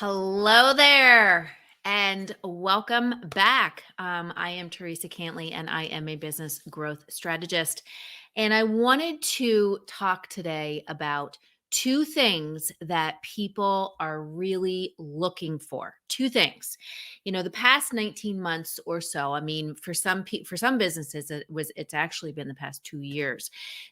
Hello there and welcome back. I am Teresa Cantley and I am a business growth strategist. And I wanted to talk today about two things that people are really looking for. Two things. The past 19 months or so, for for some businesses it's actually been the past 2 years.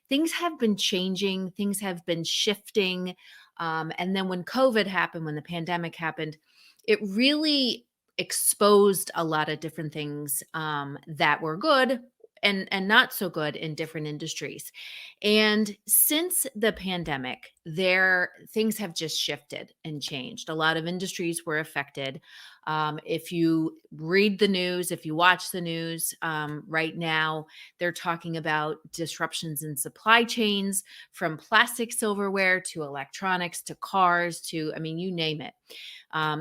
Things have been changing, things have been shifting, and then when COVID happened, when the pandemic happened, it really exposed a lot of different things that were good and not so good in different industries. And since the pandemic, there things have just shifted and changed. A lot of industries were affected. If you read the news, if you watch the news right now, they're talking about disruptions in supply chains, from plastic silverware to electronics to cars to, you name it.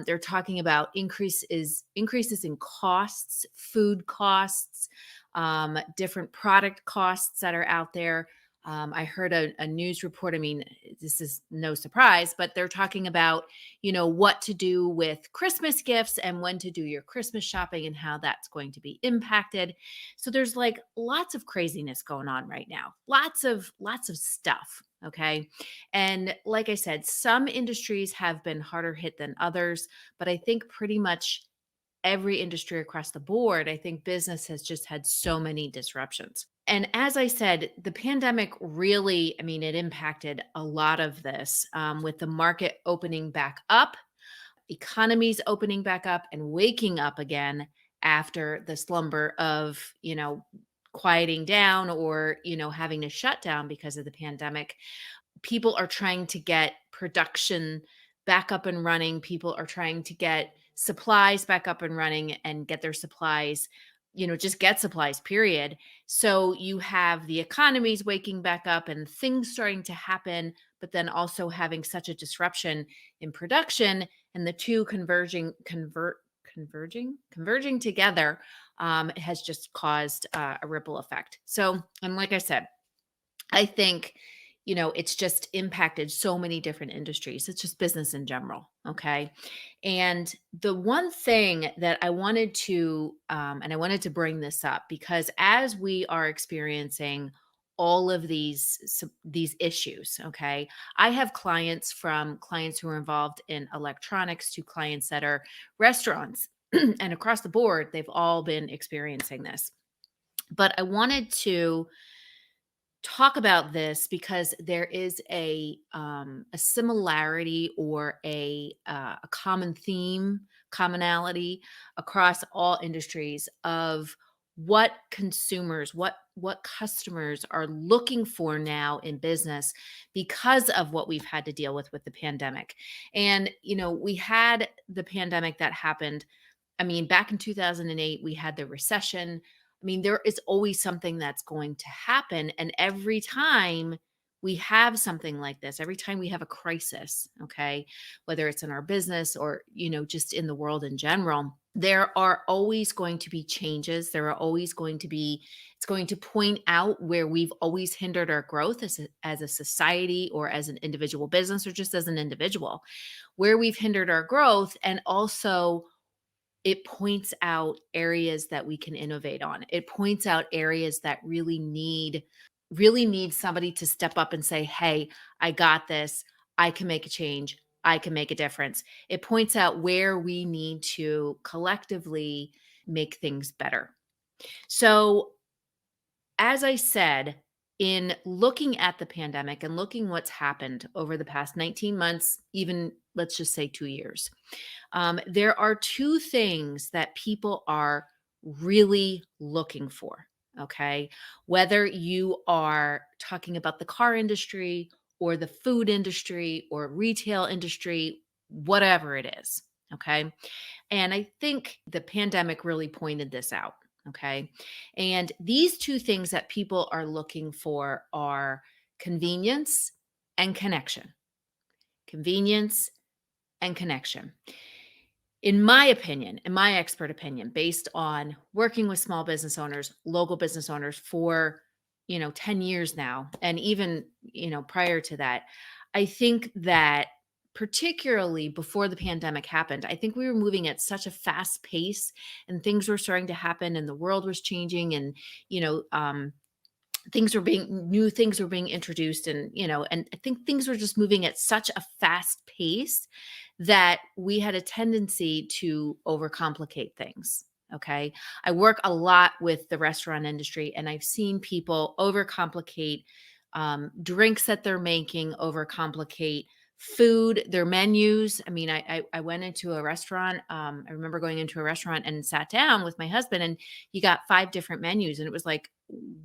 They're talking about increases in costs, food costs, different product costs that are out there. I heard a news report. This is no surprise, but they're talking about, what to do with Christmas gifts and when to do your Christmas shopping and how that's going to be impacted. So there's like lots of craziness going on right now. Lots of stuff. Okay. And like I said, some industries have been harder hit than others, but I think pretty much every industry across the board, I think business has just had so many disruptions. And as I said, the pandemic really, it impacted a lot of this with the market opening back up, economies opening back up, and waking up again after the slumber of, quieting down or, having to shut down because of the pandemic. People are trying to get production back up and running. People are trying to get supplies back up and running and get their supplies, just get supplies, period. So you have the economies waking back up and things starting to happen, but then also having such a disruption in production, and the two converging together has just caused a ripple effect. So, and like I said, I think, it's just impacted so many different industries. It's just business in general. Okay. And the one thing that I wanted to, and I wanted to bring this up because as we are experiencing all of these issues, okay, I have clients, from clients who are involved in electronics to clients that are restaurants, and across the board, they've all been experiencing this. But I wanted to talk about this because there is a similarity or a common theme, commonality across all industries of what consumers, what customers are looking for now in business because of what we've had to deal with the pandemic. And we had the pandemic that happened. Back in 2008, we had the recession. There is always something that's going to happen. And every time we have something like this, every time we have a crisis, okay, whether it's in our business or, just in the world in general, there are always going to be changes. It's going to point out where we've always hindered our growth as a society or as an individual business or just as an individual, where we've hindered our growth. And also, it points out areas that we can innovate on. It points out areas that really need somebody to step up and say, "Hey, I got this. I can make a change. I can make a difference." It points out where we need to collectively make things better. So, as I said, in looking at the pandemic and looking what's happened over the past 19 months, even let's just say 2 years, there are two things that people are really looking for. Okay. Whether you are talking about the car industry or the food industry or retail industry, whatever it is. Okay. And I think the pandemic really pointed this out. Okay. And these two things that people are looking for are convenience and connection. Convenience and connection. In my opinion, in my expert opinion, based on working with small business owners, local business owners for, 10 years now, and even, prior to that, I think that particularly before the pandemic happened. I think we were moving at such a fast pace and things were starting to happen and the world was changing and, you know, new things were being introduced and I think things were just moving at such a fast pace that we had a tendency to overcomplicate things. Okay. I work a lot with the restaurant industry and I've seen people overcomplicate drinks that they're making, overcomplicate food, their menus. I mean, I went into a restaurant. I remember going into a restaurant and sat down with my husband, and you got 5 different menus, and it was like,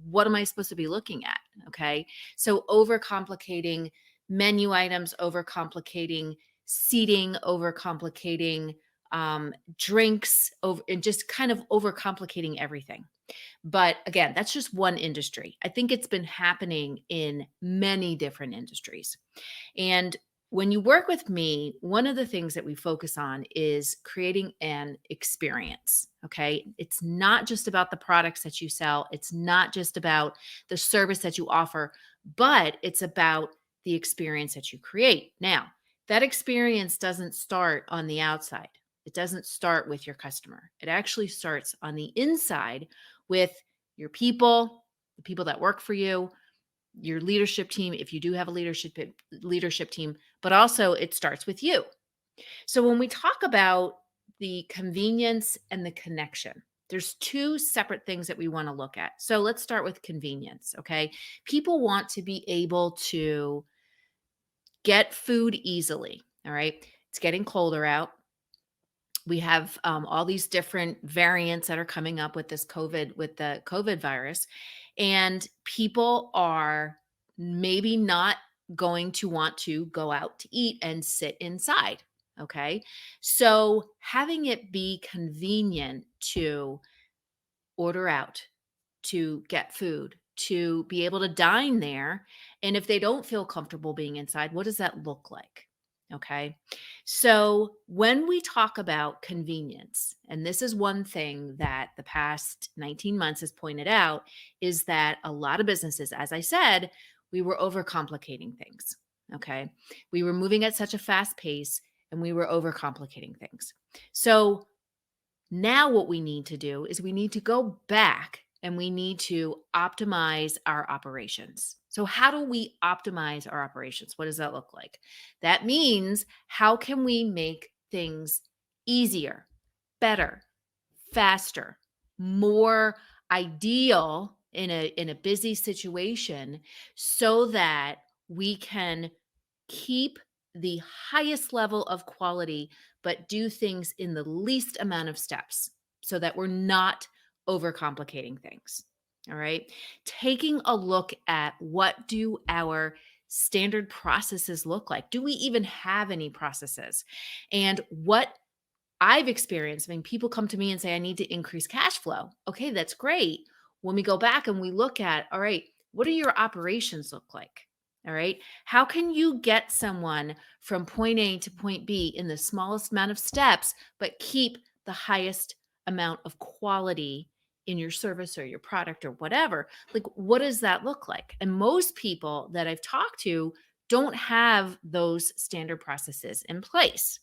what am I supposed to be looking at? Okay, so overcomplicating menu items, overcomplicating seating, overcomplicating drinks, over and just kind of overcomplicating everything. But again, that's just one industry. I think it's been happening in many different industries. And when you work with me, one of the things that we focus on is creating an experience. Okay. It's not just about the products that you sell, it's not just about the service that you offer, but it's about the experience that you create. Now, that experience doesn't start on the outside, it doesn't start with your customer. It actually starts on the inside with your people, the people that work for you, your leadership team, if you do have a leadership team, but also it starts with you. So when we talk about the convenience and the connection, there's two separate things that we want to look at. So let's start with convenience, okay? People want to be able to get food easily, all right? It's getting colder out. We have all these different variants that are coming up with with the COVID virus. And people are maybe not going to want to go out to eat and sit inside. Okay. So having it be convenient to order out, to get food, to be able to dine there. And if they don't feel comfortable being inside, what does that look like? Okay. So when we talk about convenience, and this is one thing that the past 19 months has pointed out, is that a lot of businesses, as I said, we were overcomplicating things. Okay. We were moving at such a fast pace and we were overcomplicating things. So now, what we need to do is we need to go back and we need to optimize our operations. So, how do we optimize our operations? What does that look like? That means, how can we make things easier, better, faster, more ideal in a busy situation so that we can keep the highest level of quality, but do things in the least amount of steps so that we're not overcomplicating things. All right. Taking a look at what do our standard processes look like? Do we even have any processes? And what I've experienced, I mean, people come to me and say, I need to increase cash flow. Okay, that's great. When we go back and we look at, all right, what do your operations look like? All right. How can you get someone from point A to point B in the smallest amount of steps, but keep the highest amount of quality in your service or your product or whatever? Like, what does that look like? And most people that I've talked to don't have those standard processes in place.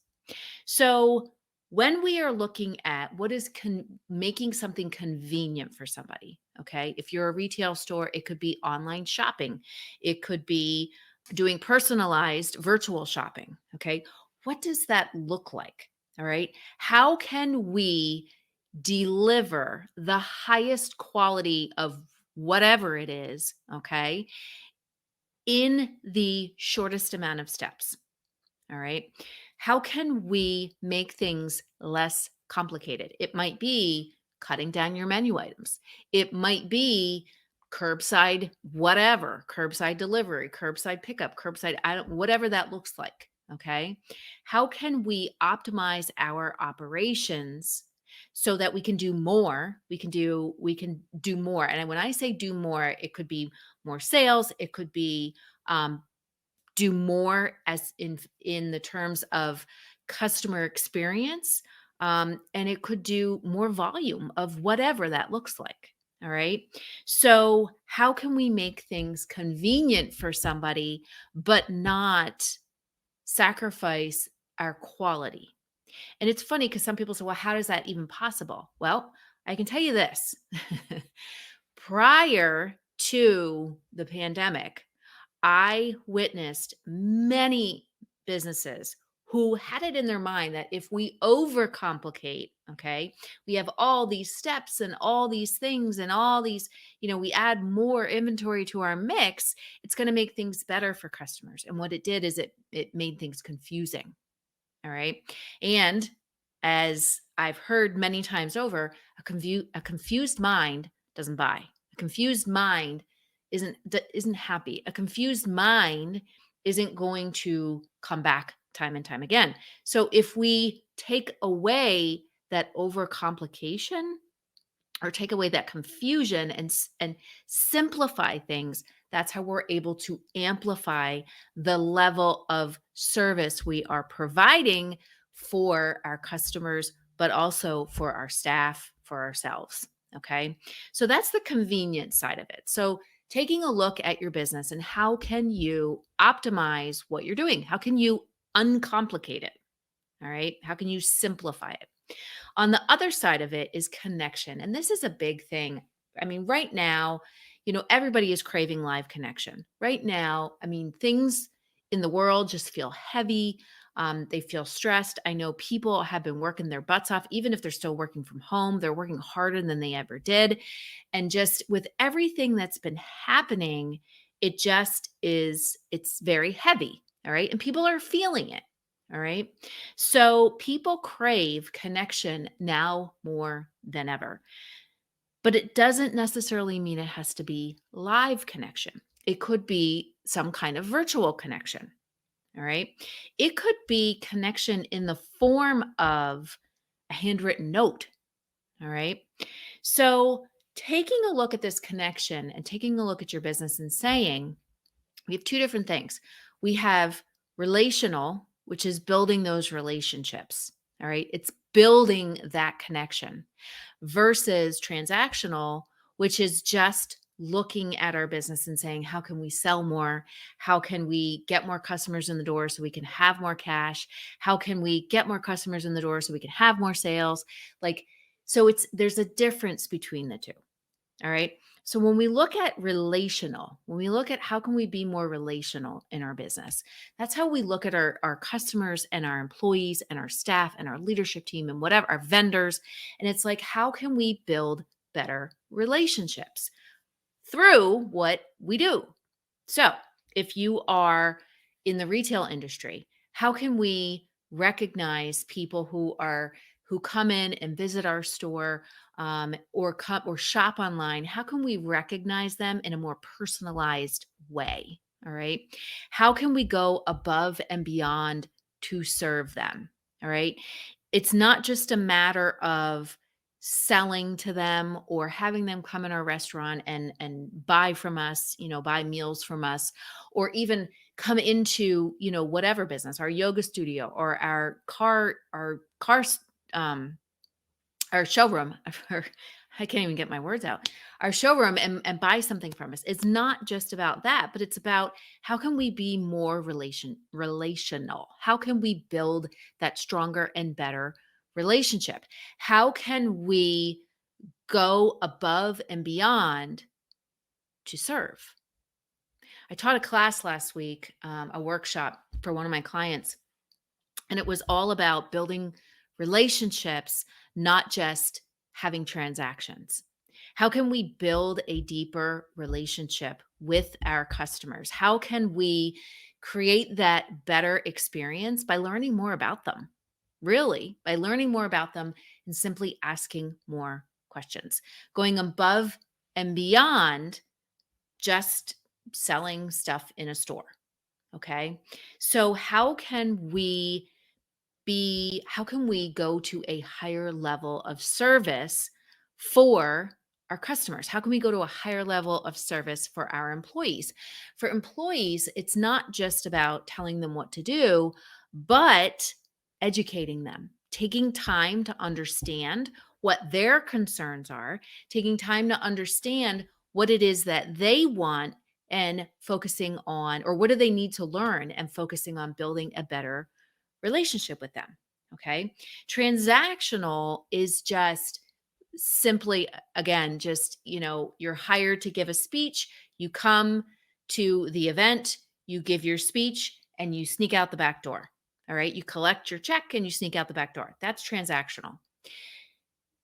So, when we are looking at what is making something convenient for somebody, okay, if you're a retail store, it could be online shopping, it could be doing personalized virtual shopping, okay? What does that look like? All right. How can we deliver the highest quality of whatever it is, okay, in the shortest amount of steps? All right. How can we make things less complicated? It might be cutting down your menu items. It might be curbside, whatever, curbside delivery, curbside pickup, curbside, I don't, whatever that looks like. Okay. How can we optimize our operations so that we can do more? We can do more. And when I say do more, it could be more sales. It could be do more as in the terms of customer experience, and it could do more volume of whatever that looks like. All right. So, how can we make things convenient for somebody, but not sacrifice our quality. And it's funny because some people say, well, how is that even possible? Well, I can tell you this. Prior to the pandemic, I witnessed many businesses who had it in their mind that if we overcomplicate, okay, we have all these steps and all these things and all these, we add more inventory to our mix, it's going to make things better for customers. And what it did is it made things confusing. All right. And as I've heard many times over, a confused mind doesn't buy. A confused mind isn't happy. A confused mind isn't going to come back time and time again. So if we take away that overcomplication, or take away that confusion and simplify things, that's how we're able to amplify the level of service we are providing for our customers, but also for our staff, for ourselves. Okay. So that's the convenience side of it. So taking a look at your business and how can you optimize what you're doing? How can you uncomplicate it? All right. How can you simplify it? On the other side of it is connection. And this is a big thing. I mean, right now, everybody is craving live connection. Right now, I mean, things in the world just feel heavy. They feel stressed. I know people have been working their butts off, even if they're still working from home, they're working harder than they ever did. And just with everything that's been happening, it's very heavy. All right. And people are feeling it. All right. So people crave connection now more than ever. But it doesn't necessarily mean it has to be live connection. It could be some kind of virtual connection. All right. It could be connection in the form of a handwritten note. All right. So taking a look at this connection and taking a look at your business and saying, we have two different things. We have relational, which is building those relationships. All right. It's building that connection versus transactional, which is just looking at our business and saying, how can we sell more? How can we get more customers in the door so we can have more cash? How can we get more customers in the door so we can have more sales? There's a difference between the two. All right. So when we look at relational, when we look at how can we be more relational in our business, that's how we look at our customers and our employees and our staff and our leadership team and whatever, our vendors. And it's like, how can we build better relationships through what we do? So if you are in the retail industry, how can we recognize people who come in and visit our store, or shop online? How can we recognize them in a more personalized way? All right. How can we go above and beyond to serve them? All right. It's not just a matter of selling to them or having them come in our restaurant and buy from us, buy meals from us, or even come into, whatever business, our yoga studio or um our showroom. I can't even get my words out. Our showroom and buy something from us. It's not just about that, but it's about how can we be more relational? How can we build that stronger and better relationship? How can we go above and beyond to serve? I taught a class last week, a workshop for one of my clients, and it was all about building relationships, not just having transactions. How can we build a deeper relationship with our customers? How can we create that better experience by learning more about them? Really, by learning more about them and simply asking more questions, going above and beyond just selling stuff in a store. Okay. So how can we go to a higher level of service for our customers? How can we go to a higher level of service for our employees? For employees, it's not just about telling them what to do, but educating them, taking time to understand what their concerns are, taking time to understand what it is that they want and focusing on, or what do they need to learn and focusing on building a better relationship with them. Okay. Transactional is just simply, again, just, you're hired to give a speech. You come to the event, you give your speech, and you sneak out the back door. All right. You collect your check and you sneak out the back door. That's transactional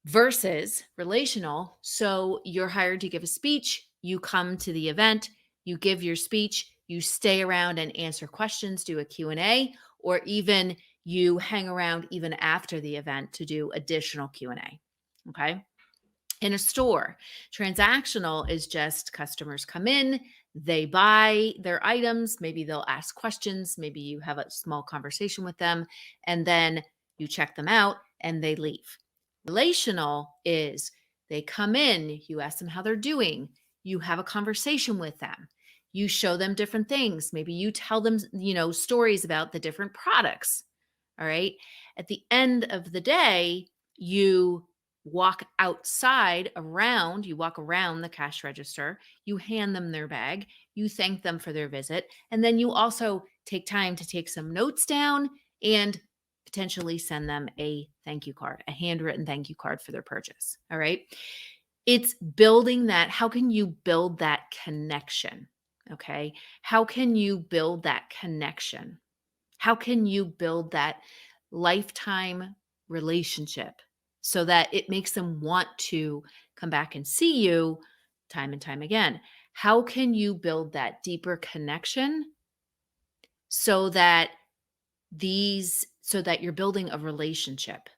versus relational. So you're hired to give a speech, you come to the event, you give your speech, you stay around and answer questions, do a Q&A, or even you hang around even after the event to do additional Q&A. Okay? In a store, transactional is just customers come in, they buy their items, maybe they'll ask questions, maybe you have a small conversation with them, and then you check them out and they leave. Relational is they come in, you ask them how they're doing, you have a conversation with them, you show them different things, maybe you tell them, stories about the different products. All right. At the end of the day, you you walk around the cash register, you hand them their bag, you thank them for their visit, and then you also take time to take some notes down and potentially send them a thank you card, a handwritten thank you card for their purchase. All right. It's building that. How can you build that connection? Okay. How can you build that connection? How can you build that lifetime relationship so that it makes them want to come back and see you time and time again? How can you build that deeper connection so that you're building a relationship?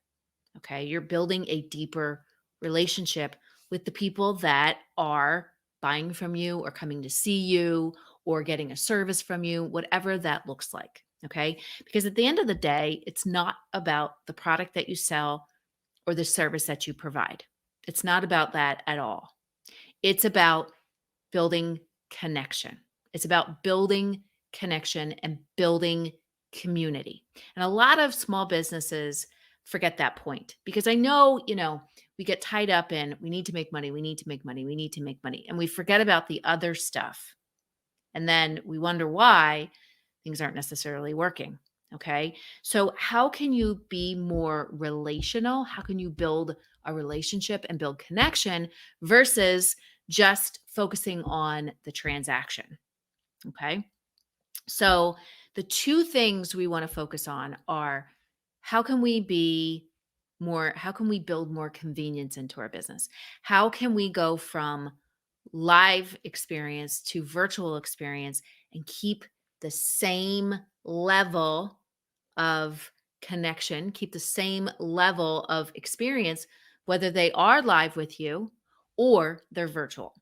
Okay? You're building a deeper relationship with the people that are buying from you or coming to see you or getting a service from you, whatever that looks like. Okay? Because at the end of the day, it's not about the product that you sell or the service that you provide. It's not about that at all. It's about building connection. It's about building connection and building community. And a lot of small businesses forget that point because I know, we get tied up in we need to make money, we need to make money, we need to make money. And we forget about the other stuff. And then we wonder why things aren't necessarily working. Okay. So, how can you be more relational? How can you build a relationship and build connection versus just focusing on the transaction? Okay. So, the two things we want to focus on are how can we build more convenience into our business? How can we go from live experience to virtual experience and keep the same level of connection, keep the same level of experience, whether they are live with you or they're virtual?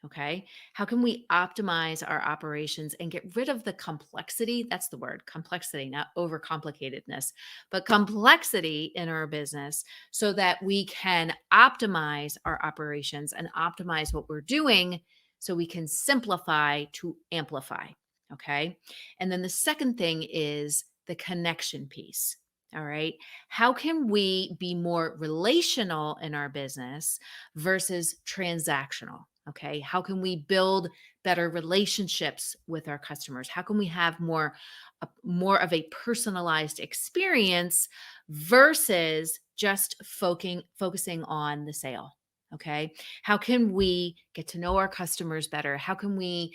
Okay. How can we optimize our operations and get rid of the complexity? That's the word, complexity, not overcomplicatedness, but complexity in our business so that we can optimize our operations and optimize what we're doing so we can simplify to amplify. Okay. And then the second thing is the connection piece. All right. How can we be more relational in our business versus transactional? Okay. How can we build better relationships with our customers? How can we have more of a personalized experience versus just focusing on the sale? Okay. How can we get to know our customers better? How can we,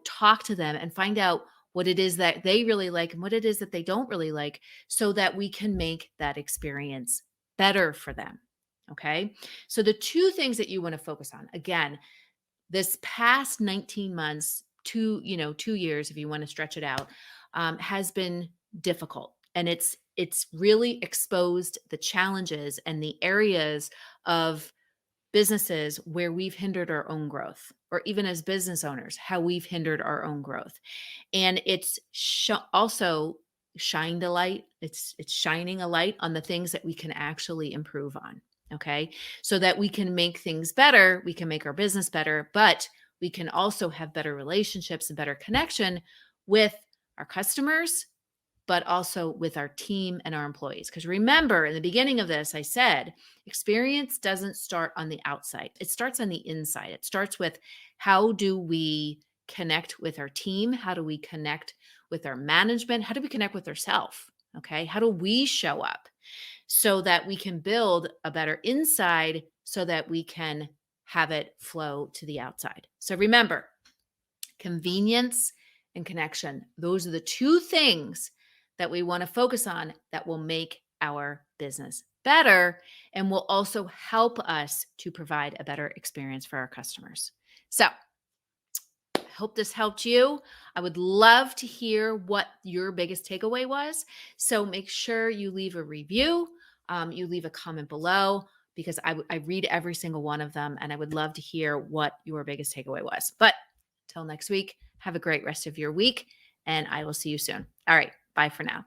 talk to them and find out what it is that they really like and what it is that they don't really like so that we can make that experience better for them? Okay. So the two things that you want to focus on, again, this past 19 months, 2 years, if you want to stretch it out, has been difficult. And it's really exposed the challenges and the areas of businesses where we've hindered our own growth, or even as business owners, how we've hindered our own growth. And it's also shined a light. It's shining a light on the things that we can actually improve on. Okay. So that we can make things better, we can make our business better, but we can also have better relationships and better connection with our customers, but also with our team and our employees. Because remember, in the beginning of this, I said experience doesn't start on the outside, it starts on the inside. It starts with how do we connect with our team? How do we connect with our management? How do we connect with ourselves? Okay. How do we show up so that we can build a better inside so that we can have it flow to the outside? So remember, convenience and connection. Those are the two things that we want to focus on that will make our business better and will also help us to provide a better experience for our customers. So, I hope this helped you. I would love to hear what your biggest takeaway was. So make sure you leave a review, you leave a comment below because I read every single one of them and I would love to hear what your biggest takeaway was. But till next week, have a great rest of your week and I will see you soon. All right. Bye for now.